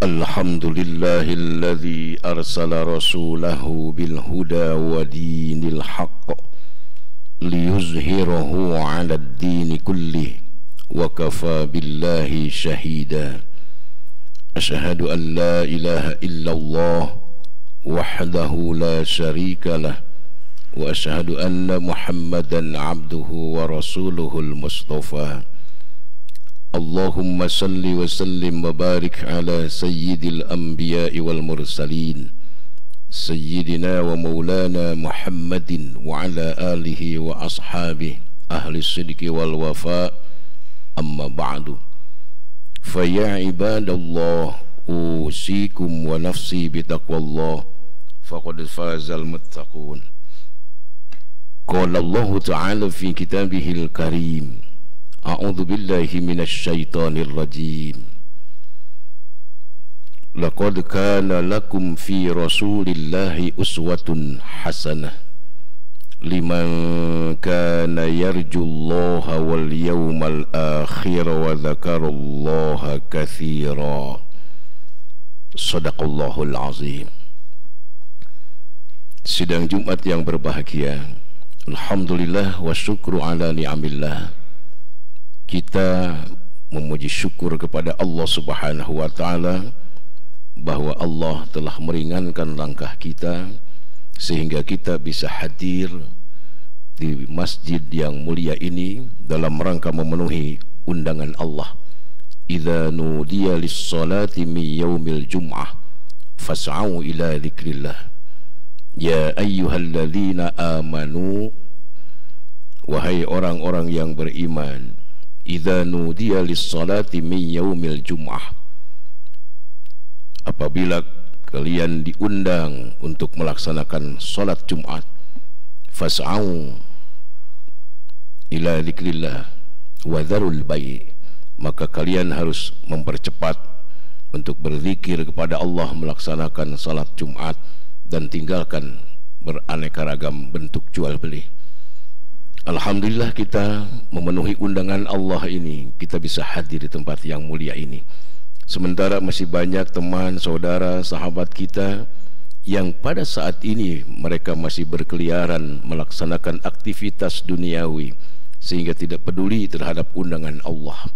Alhamdulillahilladzi arsala rasulahu bilhuda wa dinil haqq liyuzhirahu 'ala ad-dini kullih wa kafa billahi shahida. Asyhadu an la ilaha illallah wahdahu la syarika lah wa asyhadu anna Muhammadan 'abduhu wa rasuluhul mustafa. Allahumma salli wa sallim wa barik ala sayyidil anbiya'i wal mursalin sayyidina wa maulana Muhammadin wa ala alihi wa ashabihi ahli sidqi wal wafa. Amma ba'du, fa ya ibadallah, usikum wa nafsi bitaqwallah, faqad fazal muttaqun. Qala Allah ta'ala fi kitabihil karim, a'udzu billahi minasy syaithanir rajim. Laqad kana lakum fi rasulillahi uswatun hasanah liman kana yarjullaha wal yawmal akhir wa dzakarallaha katsira. Shadaqallahul azim. Sidang Jumat yang berbahagia, alhamdulillah wa syukru ala ni'amillah. Kita memuji syukur kepada Allah Subhanahu wa ta'ala bahwa Allah telah meringankan langkah kita sehingga kita bisa hadir di masjid yang mulia ini dalam rangka memenuhi undangan Allah. Idza nudiya lis-salati min yaumil jum'ah fas'au ila dzikrillah. Ya ayyuhalladzina amanu, wahai orang-orang yang beriman, idza nudiya lis-salati min yaumil jum'ah, apabila kalian diundang untuk melaksanakan salat Jumat, fas'au ila dzikrillah wa dzarul bai', maka kalian harus mempercepat untuk berzikir kepada Allah, melaksanakan salat Jumat dan tinggalkan beraneka ragam bentuk jual beli. Alhamdulillah kita memenuhi undangan Allah ini, kita bisa hadir di tempat yang mulia ini. Sementara masih banyak teman, saudara, sahabat kita yang pada saat ini mereka masih berkeliaran melaksanakan aktivitas duniawi sehingga tidak peduli terhadap undangan Allah.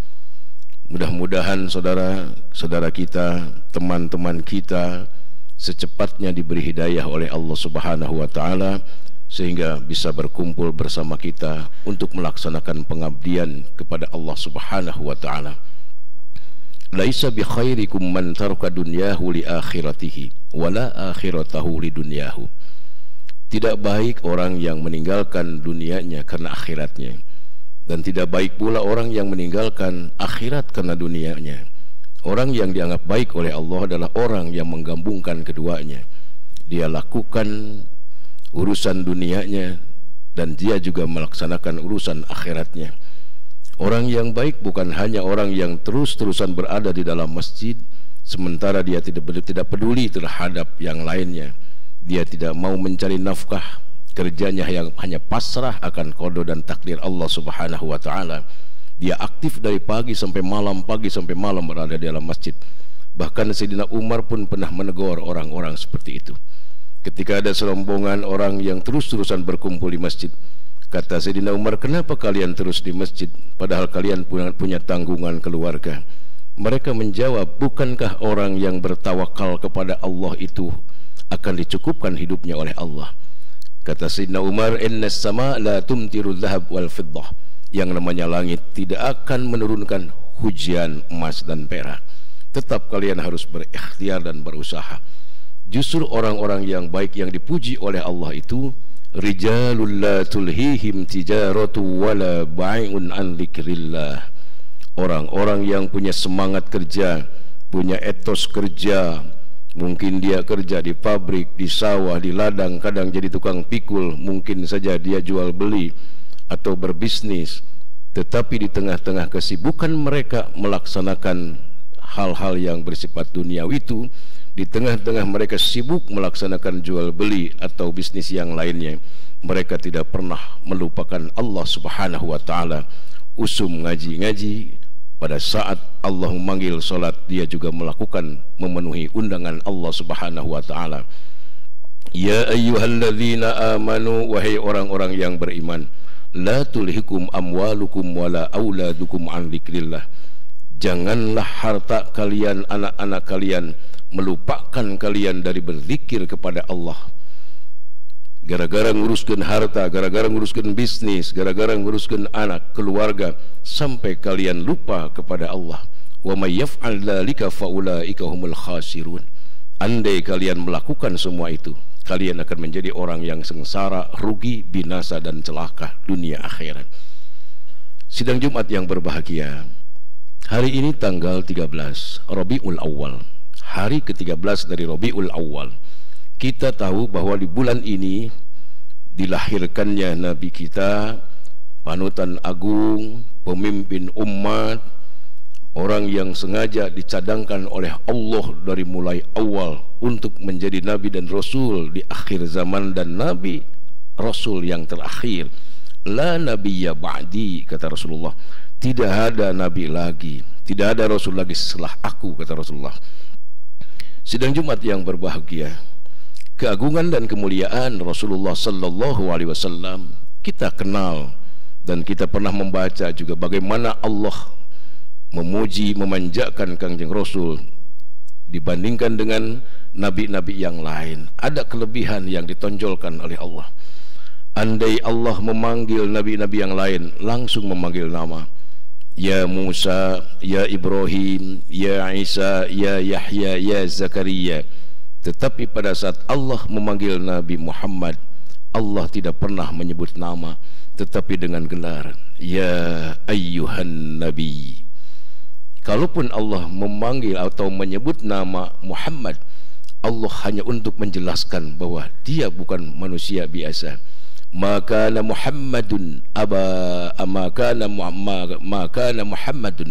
Mudah-mudahan saudara-saudara kita, teman-teman kita secepatnya diberi hidayah oleh Allah Subhanahu wa ta'ala sehingga bisa berkumpul bersama kita untuk melaksanakan pengabdian kepada Allah Subhanahu wa ta'ala. Laisa bi khairikum man taraka dunyahu li akhiratihi wala akhiratahu li dunyahu. Tidak baik orang yang meninggalkan dunianya karena akhiratnya, dan tidak baik pula orang yang meninggalkan akhirat karena dunianya. Orang yang dianggap baik oleh Allah adalah orang yang menggabungkan keduanya. Dia lakukan urusan dunianya dan dia juga melaksanakan urusan akhiratnya. Orang yang baik bukan hanya orang yang terus-terusan berada di dalam masjid sementara dia tidak peduli terhadap yang lainnya. Dia tidak mau mencari nafkah, kerjanya yang hanya pasrah akan qada dan takdir Allah Subhanahu wa ta'ala. Dia aktif dari pagi sampai malam berada di dalam masjid. Bahkan Sayyidina Umar pun pernah menegur orang-orang seperti itu. Ketika ada serombongan orang yang terus-terusan berkumpul di masjid, kata Sayyidina Umar, kenapa kalian terus di masjid padahal kalian punya tanggungan keluarga? Mereka menjawab, bukankah orang yang bertawakal kepada Allah itu akan dicukupkan hidupnya oleh Allah? Kata Sayyidina Umar, innas sama la tumtiru dhahab wal fiddah, yang namanya langit tidak akan menurunkan hujan emas dan perak. Tetap kalian harus berikhtiar dan berusaha. Justru orang-orang yang baik yang dipuji oleh Allah itu rijalul la tulhihim tijaratu wala bai'un an dzikrillah. Orang-orang yang punya semangat kerja, punya etos kerja. Mungkin dia kerja di pabrik, di sawah, di ladang, kadang jadi tukang pikul, mungkin saja dia jual beli atau berbisnis. Tetapi di tengah-tengah kesibukan mereka melaksanakan hal-hal yang bersifat duniawi itu, di tengah-tengah mereka sibuk melaksanakan jual beli atau bisnis yang lainnya, mereka tidak pernah melupakan Allah Subhanahu wa ta'ala. Usum ngaji-ngaji, pada saat Allah memanggil salat, dia juga melakukan, memenuhi undangan Allah Subhanahu wa taala. Ya ayyuhalladzina amanu, wahai orang-orang yang beriman, la tulhikum amwalukum wala auladukum an dzikrillah. Janganlah harta kalian, anak-anak kalian melupakan kalian dari berzikir kepada Allah. Gara-gara nguruskan harta, gara-gara nguruskan bisnis, gara-gara nguruskan anak, keluarga, sampai kalian lupa kepada Allah. Wa may yaf'al dzalika fa ulaika humul khasirun. Andai kalian melakukan semua itu, kalian akan menjadi orang yang sengsara, rugi, binasa dan celaka dunia akhirat. Sidang Jumat yang berbahagia, hari ini tanggal 13 Rabiul Awal, hari ke-13 dari Rabiul Awal. Kita tahu bahwa di bulan ini dilahirkannya Nabi kita, panutan agung, pemimpin umat, orang yang sengaja dicadangkan oleh Allah dari mulai awal untuk menjadi Nabi dan Rasul di akhir zaman, dan Nabi Rasul yang terakhir. La nabiyya ba'di, kata Rasulullah. Tidak ada Nabi lagi, tidak ada Rasul lagi setelah aku, kata Rasulullah. Sidang Jumat yang berbahagia, keagungan dan kemuliaan Rasulullah sallallahu alaihi wasallam kita kenal, dan kita pernah membaca juga bagaimana Allah memuji, memanjakan Kangjeng Rasul dibandingkan dengan nabi-nabi yang lain. Ada kelebihan yang ditonjolkan oleh Allah. Andai Allah memanggil nabi-nabi yang lain langsung memanggil nama, ya Musa, ya Ibrahim, ya Isa, ya Yahya, ya Zakaria. Tetapi pada saat Allah memanggil Nabi Muhammad, Allah tidak pernah menyebut nama, tetapi dengan gelar, ya ayyuhan nabi. Kalaupun Allah memanggil atau menyebut nama Muhammad, Allah hanya untuk menjelaskan bahwa dia bukan manusia biasa. Maka Muhammadun Muhammadun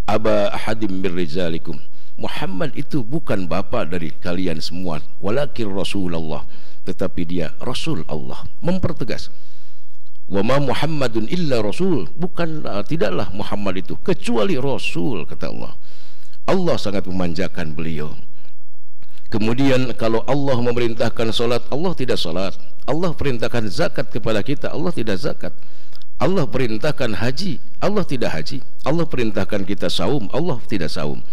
aba ahadim min rizalikum. Muhammad itu bukan bapa dari kalian semua, walakin Rasulullah, tetapi dia Rasul Allah. Mempertegas, wa ma Muhammadun illa Rasul, tidaklah Muhammad itu kecuali Rasul, kata Allah. Allah sangat memanjakan beliau. Kemudian kalau Allah memerintahkan salat, Allah tidak salat. Allah perintahkan zakat kepada kita, Allah tidak zakat. Allah perintahkan haji, Allah tidak haji. Allah perintahkan kita saum, Allah tidak saum.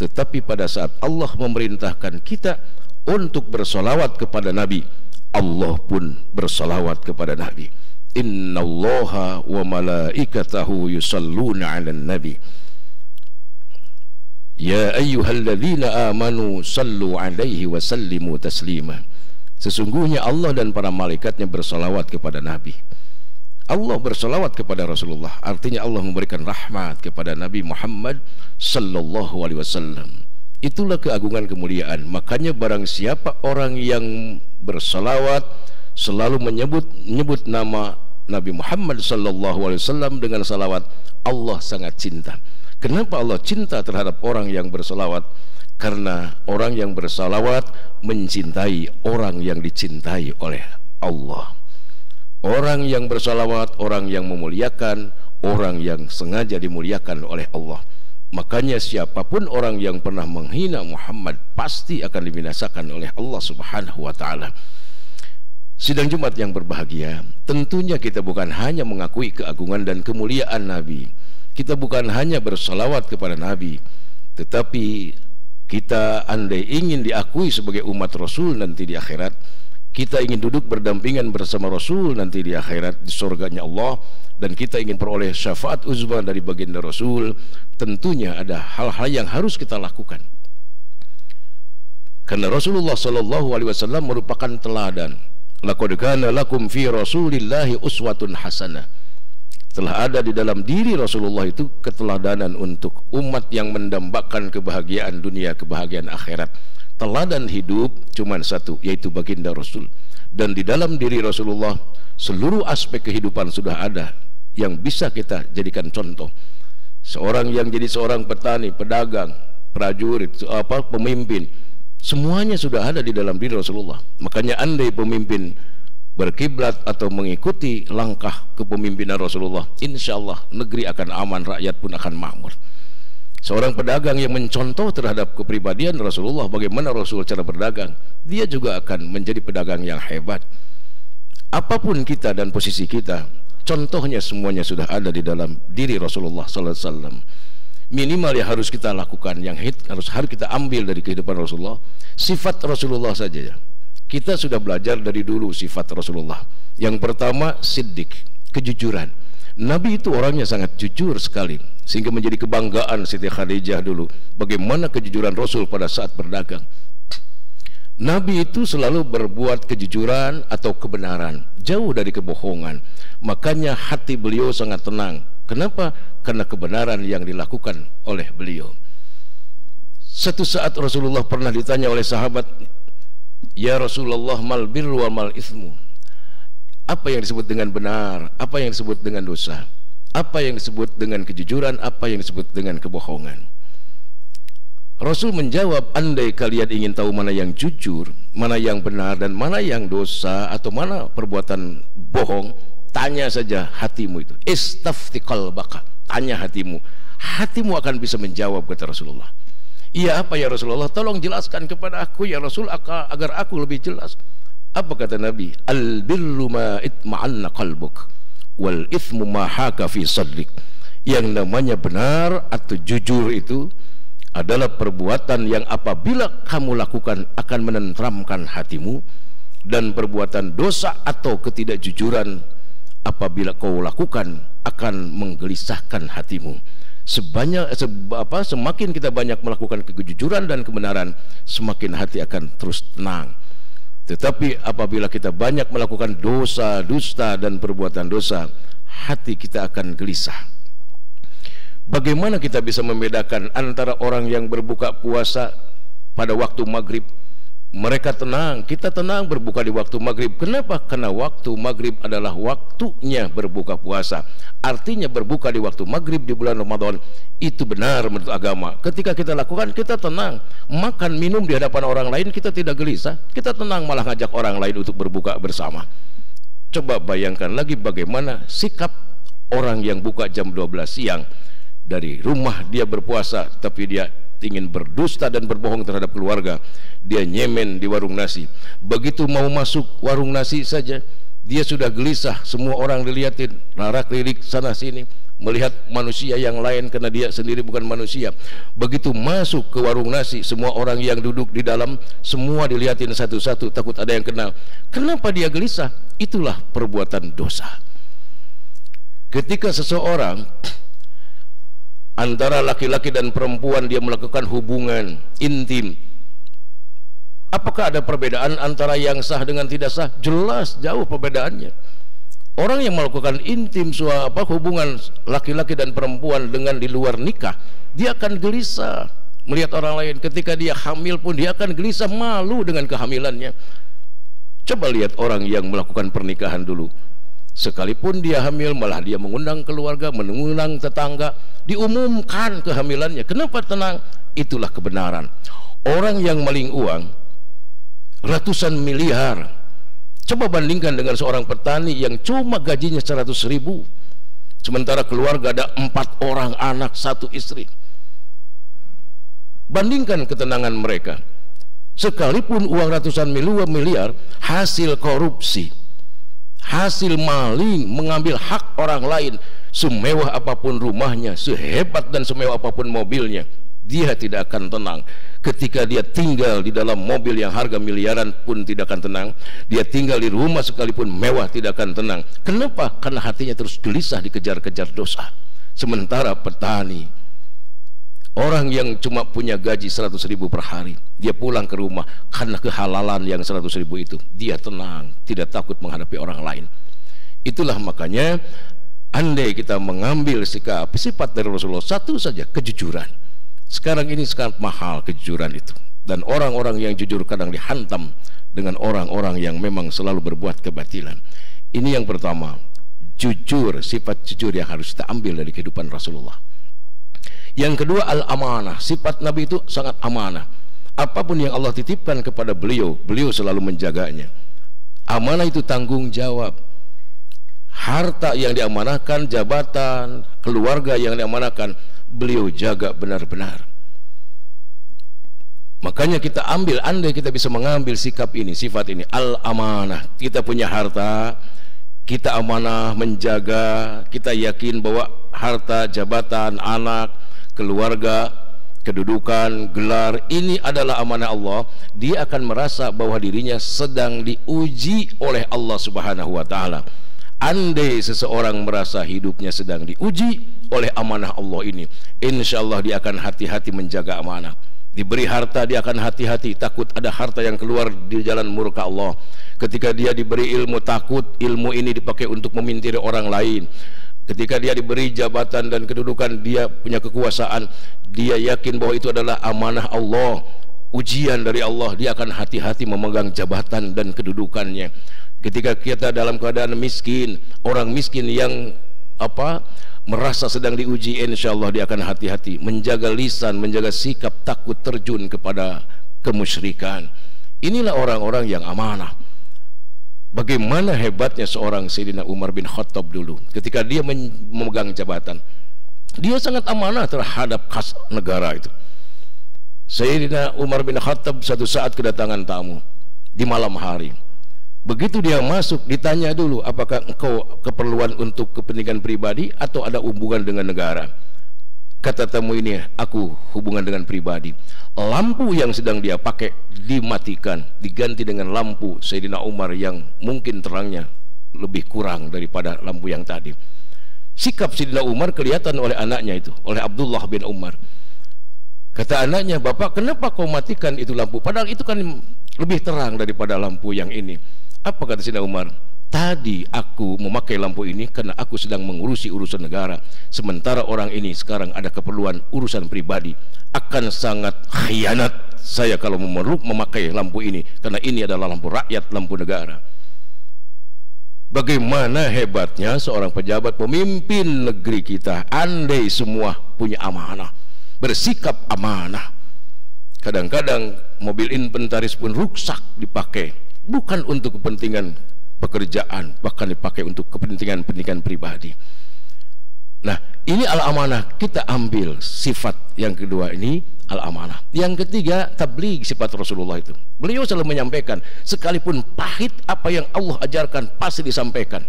Tetapi pada saat Allah memerintahkan kita untuk bersolawat kepada Nabi, Allah pun bersolawat kepada Nabi. Innallaha wa malaikatahu yusalluna 'alan nabi. Ya ayyuhalladzina amanu sallu 'alaihi wa sallimu taslima. Sesungguhnya Allah dan para malaikatnya bersolawat kepada Nabi. Allah bersolawat kepada Rasulullah, artinya Allah memberikan rahmat kepada Nabi Muhammad sallallahu alaihi wasallam. Itulah keagungan kemuliaan. Makanya barang siapa orang yang bersolawat, selalu menyebut nama Nabi Muhammad sallallahu alaihi wasallam dengan salawat, Allah sangat cinta. Kenapa Allah cinta terhadap orang yang bersolawat? Karena orang yang bersalawat mencintai orang yang dicintai oleh Allah. Orang yang bersalawat, orang yang memuliakan, orang yang sengaja dimuliakan oleh Allah. Makanya siapapun orang yang pernah menghina Muhammad pasti akan dibinasakan oleh Allah Subhanahu wa taala. Sidang Jumat yang berbahagia, tentunya kita bukan hanya mengakui keagungan dan kemuliaan Nabi, kita bukan hanya bersalawat kepada Nabi, tetapi kita andai ingin diakui sebagai umat Rasul nanti di akhirat, kita ingin duduk berdampingan bersama Rasul nanti di akhirat di surganya Allah, dan kita ingin peroleh syafaat uzma dari baginda Rasul, tentunya ada hal-hal yang harus kita lakukan. Karena Rasulullah sallallahu alaihi wasallam merupakan teladan. Laqad kana lakum fi Rasulillahi uswatun hasanah. Telah ada di dalam diri Rasulullah itu keteladanan untuk umat yang mendambakan kebahagiaan dunia, kebahagiaan akhirat. Teladan hidup cuma satu, yaitu baginda Rasul. Dan di dalam diri Rasulullah seluruh aspek kehidupan sudah ada yang bisa kita jadikan contoh. Seorang yang jadi seorang petani, pedagang, prajurit, pemimpin, semuanya sudah ada di dalam diri Rasulullah. Makanya andai pemimpin berkiblat atau mengikuti langkah kepemimpinan Rasulullah, insya Allah negeri akan aman, rakyat pun akan makmur. Seorang pedagang yang mencontoh terhadap kepribadian Rasulullah, bagaimana Rasul cara berdagang, dia juga akan menjadi pedagang yang hebat. Apapun kita dan posisi kita, contohnya semuanya sudah ada di dalam diri Rasulullah sallallahu alaihi wasallam. Minimal yang harus kita lakukan, yang harus kita ambil dari kehidupan Rasulullah, sifat Rasulullah saja ya. Kita sudah belajar dari dulu sifat Rasulullah. Yang pertama, siddiq, kejujuran. Nabi itu orangnya sangat jujur sekali, sehingga menjadi kebanggaan Siti Khadijah dulu bagaimana kejujuran Rasul pada saat berdagang. Nabi itu selalu berbuat kejujuran atau kebenaran, jauh dari kebohongan. Makanya hati beliau sangat tenang. Kenapa? Karena kebenaran yang dilakukan oleh beliau. Satu saat Rasulullah pernah ditanya oleh sahabat, "Ya Rasulullah, mal birru wa mal ithmu?" Apa yang disebut dengan benar, apa yang disebut dengan dosa, apa yang disebut dengan kejujuran, apa yang disebut dengan kebohongan. Rasul menjawab, andai kalian ingin tahu mana yang jujur, mana yang benar, dan mana yang dosa atau mana perbuatan bohong, tanya saja hatimu itu. Istafti qalbaka, tanya hatimu. Hatimu akan bisa menjawab, kata Rasulullah. Iya, apa ya Rasulullah? Tolong jelaskan kepada aku ya Rasul, agar aku lebih jelas. Apa kata Nabi? Al-birru ma itma'anna qalbuk wal ithmu ma haka fi sadrik. Yang namanya benar atau jujur itu adalah perbuatan yang apabila kamu lakukan akan menenteramkan hatimu, dan perbuatan dosa atau ketidakjujuran apabila kau lakukan akan menggelisahkan hatimu. Semakin kita banyak melakukan kejujuran dan kebenaran, semakin hati akan terus tenang. Tetapi apabila kita banyak melakukan dosa, dusta dan perbuatan dosa, hati kita akan gelisah. Bagaimana kita bisa membedakan antara orang yang berbuka puasa pada waktu maghrib, mereka tenang, kita tenang berbuka di waktu maghrib. Kenapa? Karena waktu maghrib adalah waktunya berbuka puasa. Artinya berbuka di waktu maghrib di bulan Ramadan itu benar menurut agama. Ketika kita lakukan, kita tenang. Makan minum di hadapan orang lain, kita tidak gelisah, kita tenang, malah ngajak orang lain untuk berbuka bersama. Coba bayangkan lagi bagaimana sikap orang yang buka jam 12 siang. Dari rumah dia berpuasa, tapi dia ingin berdusta dan berbohong terhadap keluarga, dia nyemen di warung nasi. Begitu mau masuk warung nasi saja, dia sudah gelisah, semua orang dilihatin, larak-lirik sana sini, melihat manusia yang lain karena dia sendiri bukan manusia. Begitu masuk ke warung nasi, semua orang yang duduk di dalam semua dilihatin satu-satu, takut ada yang kenal. Kenapa dia gelisah? Itulah perbuatan dosa. Ketika seseorang antara laki-laki dan perempuan dia melakukan hubungan intim, apakah ada perbedaan antara yang sah dengan tidak sah? Jelas jauh perbedaannya. Orang yang melakukan intim hubungan laki-laki dan perempuan dengan di luar nikah, dia akan gelisah melihat orang lain. Ketika dia hamil pun dia akan gelisah, malu dengan kehamilannya. Coba lihat orang yang melakukan pernikahan dulu, sekalipun dia hamil malah dia mengundang keluarga, mengundang tetangga, diumumkan kehamilannya. Kenapa tenang? Itulah kebenaran. Orang yang maling uang ratusan miliar, coba bandingkan dengan seorang petani yang cuma gajinya 100.000, sementara keluarga ada 4 orang anak, 1 istri. Bandingkan ketenangan mereka. Sekalipun uang ratusan miliar hasil korupsi, hasil maling, mengambil hak orang lain, semewah apapun rumahnya, sehebat dan semewah apapun mobilnya, dia tidak akan tenang. Ketika dia tinggal di dalam mobil yang harga miliaran pun tidak akan tenang. Dia tinggal di rumah sekalipun mewah tidak akan tenang. Kenapa? Karena hatinya terus gelisah dikejar-kejar dosa. Sementara petani, orang yang cuma punya gaji 100.000 per hari, dia pulang ke rumah karena kehalalan yang 100.000 itu, dia tenang, tidak takut menghadapi orang lain. Itulah makanya andai kita mengambil sifat dari Rasulullah, satu saja, kejujuran. Sekarang ini sangat mahal kejujuran itu, dan orang-orang yang jujur kadang dihantam dengan orang-orang yang memang selalu berbuat kebatilan. Ini yang pertama, jujur, sifat jujur yang harus kita ambil dari kehidupan Rasulullah. Yang kedua, al-amanah. Sifat Nabi itu sangat amanah. Apapun yang Allah titipkan kepada beliau, beliau selalu menjaganya. Amanah itu tanggung jawab. Harta yang diamanahkan, jabatan, keluarga yang diamanahkan, beliau jaga benar-benar. Makanya kita ambil, andai kita bisa mengambil sikap ini, sifat ini, al-amanah. Kita punya harta, kita amanah menjaga, kita yakin bahwa harta, jabatan, anak, keluarga, kedudukan, gelar, ini adalah amanah Allah. Dia akan merasa bahwa dirinya sedang diuji oleh Allah Subhanahu wa Ta'ala. Andai seseorang merasa hidupnya sedang diuji oleh amanah Allah ini, insya Allah dia akan hati-hati menjaga amanah. Diberi harta, dia akan hati-hati, takut ada harta yang keluar di jalan murka Allah. Ketika dia diberi ilmu, takut ilmu ini dipakai untuk memintiri orang lain. Ketika dia diberi jabatan dan kedudukan, dia punya kekuasaan, dia yakin bahwa itu adalah amanah Allah, ujian dari Allah. Dia akan hati-hati memegang jabatan dan kedudukannya. Ketika kita dalam keadaan miskin, orang miskin yang merasa sedang diuji, insya Allah dia akan hati-hati menjaga lisan, menjaga sikap, takut terjun kepada kemusyrikan. Inilah orang-orang yang amanah. Bagaimana hebatnya seorang Sayyidina Umar bin Khattab dulu ketika dia memegang jabatan, dia sangat amanah terhadap kas negara itu. Sayyidina Umar bin Khattab satu saat kedatangan tamu di malam hari. Begitu dia masuk, ditanya dulu, apakah engkau keperluan untuk kepentingan pribadi atau ada hubungan dengan negara? Kata tamu ini, aku hubungan dengan pribadi. Lampu yang sedang dia pakai dimatikan, diganti dengan lampu Sayyidina Umar yang mungkin terangnya lebih kurang daripada lampu yang tadi. Sikap Sayyidina Umar kelihatan oleh anaknya itu, oleh Abdullah bin Umar. Kata anaknya, bapak kenapa kau matikan itu lampu? Padahal itu kan lebih terang daripada lampu yang ini. Apa kata Sayyidina Umar? Tadi aku memakai lampu ini karena aku sedang mengurusi urusan negara, sementara orang ini sekarang ada keperluan urusan pribadi. Akan sangat khianat saya kalau memakai lampu ini, karena ini adalah lampu rakyat, lampu negara. Bagaimana hebatnya seorang pejabat pemimpin negeri kita, andai semua punya amanah, bersikap amanah. Kadang-kadang mobil inventaris pun rusak dipakai, bukan untuk kepentingan pekerjaan, bahkan dipakai untuk kepentingan pribadi. Nah, ini al-amanah. Kita ambil sifat yang kedua ini, al-amanah. Yang ketiga, tabligh, sifat Rasulullah itu. Beliau selalu menyampaikan, sekalipun pahit apa yang Allah ajarkan pasti disampaikan.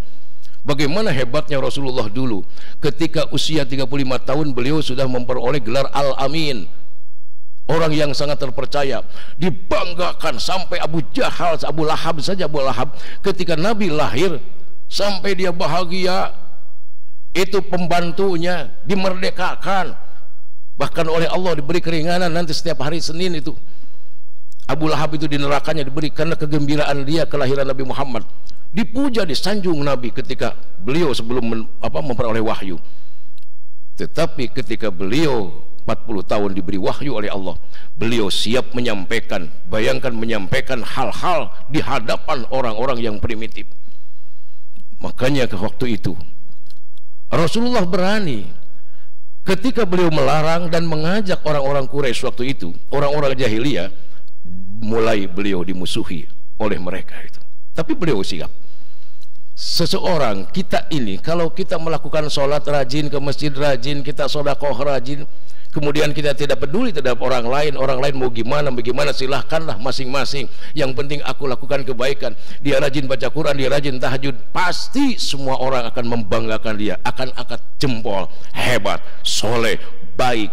Bagaimana hebatnya Rasulullah dulu, ketika usia 35 tahun beliau sudah memperoleh gelar Al-Amin, orang yang sangat terpercaya, dibanggakan sampai Abu Jahal, Abu Lahab saja, Abu Lahab ketika Nabi lahir sampai dia bahagia, itu pembantunya dimerdekakan, bahkan oleh Allah diberi keringanan, nanti setiap hari Senin itu Abu Lahab itu di nerakanya diberi karena kegembiraan dia kelahiran Nabi Muhammad. Dipuja, disanjung Nabi ketika beliau sebelum memperoleh wahyu. Tetapi ketika beliau 40 tahun diberi wahyu oleh Allah, beliau siap menyampaikan, bayangkan menyampaikan hal-hal di hadapan orang-orang yang primitif. Makanya ke waktu itu Rasulullah berani ketika beliau melarang dan mengajak orang-orang Quraisy waktu itu, orang-orang jahiliyah, mulai beliau dimusuhi oleh mereka itu. Tapi beliau siap. Seseorang kita ini, kalau kita melakukan sholat rajin, ke masjid rajin, kita sedekah rajin, kemudian kita tidak peduli terhadap orang lain mau gimana silahkanlah masing-masing, yang penting aku lakukan kebaikan. Dia rajin baca Quran, dia rajin tahajud, pasti semua orang akan membanggakan dia, akan angkat jempol, hebat, soleh, baik.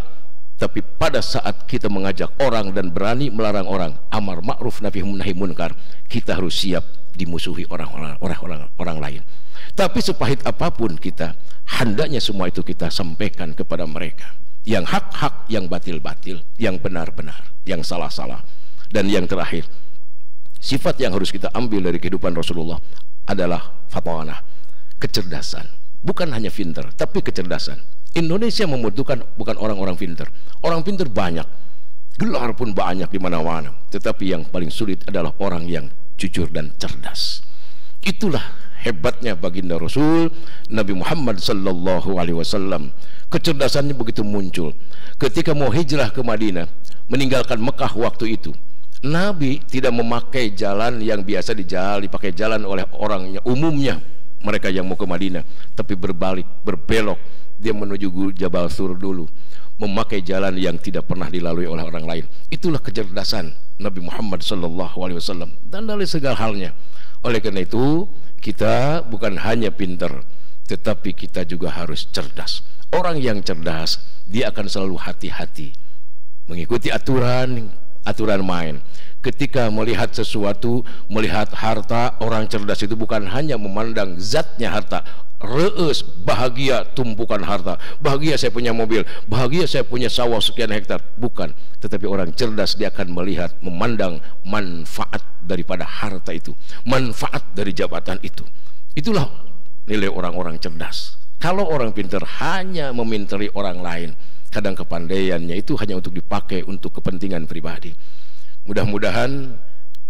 Tapi pada saat kita mengajak orang dan berani melarang orang, amar ma'ruf nahi munkar, kita harus siap dimusuhi orang lain. Tapi sepahit apapun kita, hendaknya semua itu kita sampaikan kepada mereka, yang hak-hak, yang batil-batil, yang benar-benar, yang salah-salah. Dan yang terakhir, sifat yang harus kita ambil dari kehidupan Rasulullah adalah fatanah, kecerdasan. Bukan hanya pinter, tapi kecerdasan. Indonesia membutuhkan bukan orang-orang pinter. Orang pinter banyak, gelar pun banyak di mana-mana, tetapi yang paling sulit adalah orang yang jujur dan cerdas. Itulah hebatnya baginda Rasul Nabi Muhammad sallallahu alaihi wasallam. Kecerdasannya begitu muncul ketika mau hijrah ke Madinah, meninggalkan Mekah waktu itu. Nabi tidak memakai jalan yang biasa dipakai jalan oleh orangnya umumnya, mereka yang mau ke Madinah, tapi berbalik, berbelok, dia menuju Jabal Sur dulu, memakai jalan yang tidak pernah dilalui oleh orang lain. Itulah kecerdasan Nabi Muhammad SAW dan dari segala halnya. Oleh karena itu kita bukan hanya pintar, tetapi kita juga harus cerdas. Orang yang cerdas dia akan selalu hati-hati mengikuti aturan main. Ketika melihat sesuatu, melihat harta, orang cerdas itu bukan hanya memandang zatnya harta, reus bahagia tumpukan harta, bahagia saya punya mobil, bahagia saya punya sawah sekian hektar, bukan. Tetapi orang cerdas dia akan melihat, memandang manfaat daripada harta itu, manfaat dari jabatan itu. Itulah nilai orang-orang cerdas. Kalau orang pintar hanya meminteri orang lain, kadang kepandaiannya itu hanya untuk dipakai untuk kepentingan pribadi. Mudah-mudahan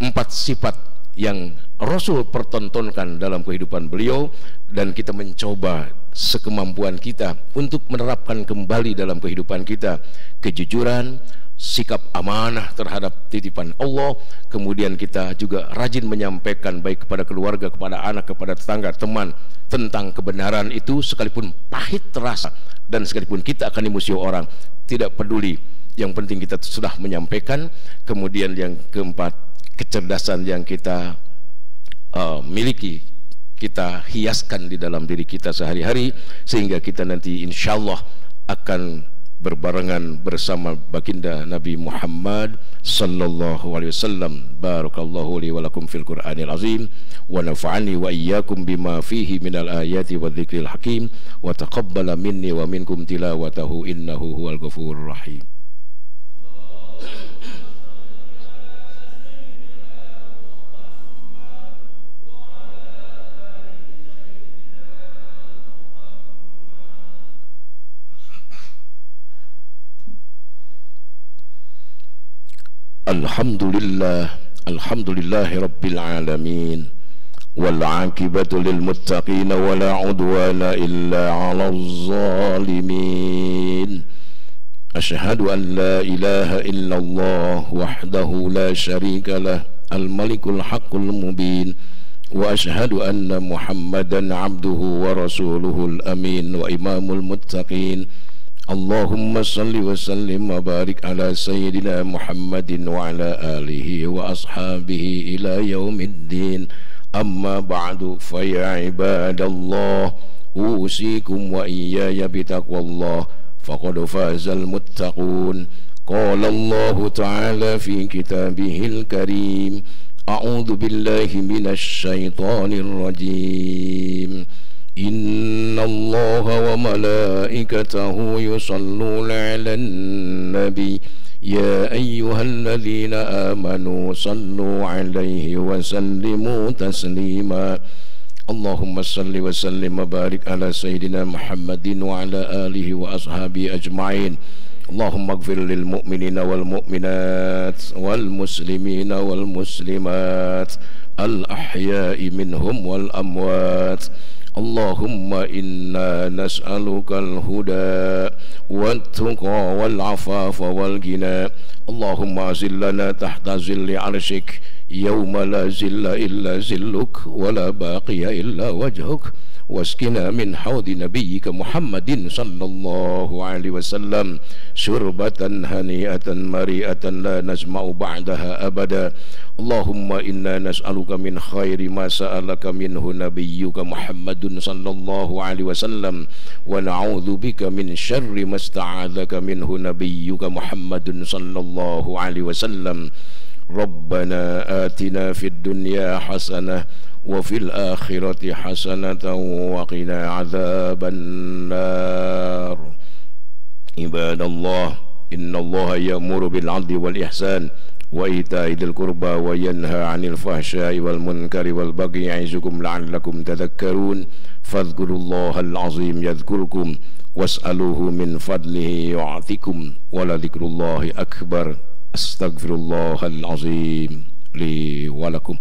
4 sifat yang Rasul pertontonkan dalam kehidupan beliau, dan kita mencoba sekemampuan kita untuk menerapkan kembali dalam kehidupan kita. Kejujuran, sikap amanah terhadap titipan Allah, kemudian kita juga rajin menyampaikan baik kepada keluarga, kepada anak, kepada tetangga, teman tentang kebenaran itu, sekalipun pahit terasa dan sekalipun kita akan dimusuhi orang, tidak peduli, yang penting kita sudah menyampaikan. Kemudian yang keempat, kecerdasan yang kita miliki, kita hiaskan di dalam diri kita sehari-hari, sehingga kita nanti insya Allah akan berbarengan bersama baginda Nabi Muhammad sallallahu alaihi wasallam. Barakallahu li wa lakum fil Qur'anil azim, wa nafa'ani wa iyyakum bima fihi minal ayati wa dzikril hakim, wa taqabbala minni wa minkum tilawatahu innahu huwal ghafurur rahim. Alhamdulillahi rabbil alamin, wal aqibatu lil muttaqin wa la udwana illa 'alal zalimin. Asyhadu an la ilaha illallah wahdahu la syarika lah, al malikul haqqul mubin, wa asyhadu anna Muhammadan 'abduhu wa rasuluhul amin wa imamul muttaqin. Allahumma salli wa sallim wa barik ala sayyidina Muhammadin wa ala alihi wa ashabihi ila yaumiddin. Amma ba'du, fa ya ibadallah, usikum wa iyaya bitaqwallah, faqad fazal muttaqun. Qala Allah ta'ala fi kitabihil karim, a'udzu billahi minasy syaithanir rajim. Inna Allah wa malaikatahu yusalluna 'alan nabi, ya ayyuhalladzina amanu sallu 'alaihi wa sallimu taslima. Allahumma salli wa sallim wa barik ala sayyidina Muhammadin wa ala alihi wa ashabihi ajma'in. Allahumma ighfir lil mu'minina wal mu'minat wal muslimina wal muslimat al ahya'i minhum wal amwat. Allahumma inna nas'aluka al-huda wat-tuqa wal-afafa wal-ghina. Allahumma zillana tahta zilli arshik yawma la zilla illa zilluk wa la baqiya illa wajhuk, waskina min hawdi nabiyyika Muhammadin sallallahu alaihi wasallam syurbatan hani'atan mari'atan la nazma'u ba'daha abada. Allahumma inna nas'aluka min khairi ma sa'alaka minhu nabiyyuka Muhammadun sallallahu alaihi wasallam, wa na'udzu bika min syarri ma sta'adzaka minhu nabiyyuka Muhammadun sallallahu alaihi wasallam. Rabbana atina fid dunya hasanah wa fil akhirati hasanatan wa qina adzaban nar. Ibadallah, innallaha ya'muru bil 'adli wal ihsan wa ita'i dzil qurba wa yanha 'anil fahsya'i wal munkari wal baghi ya'izukum la'allakum tadhakkarun. Fadhkurullahal 'azim yadhkurkum was'aluhu min fadlihi yu'tikum wa la dzikrullahi akbar. Astaghfirullahal 'azim li wa lakum.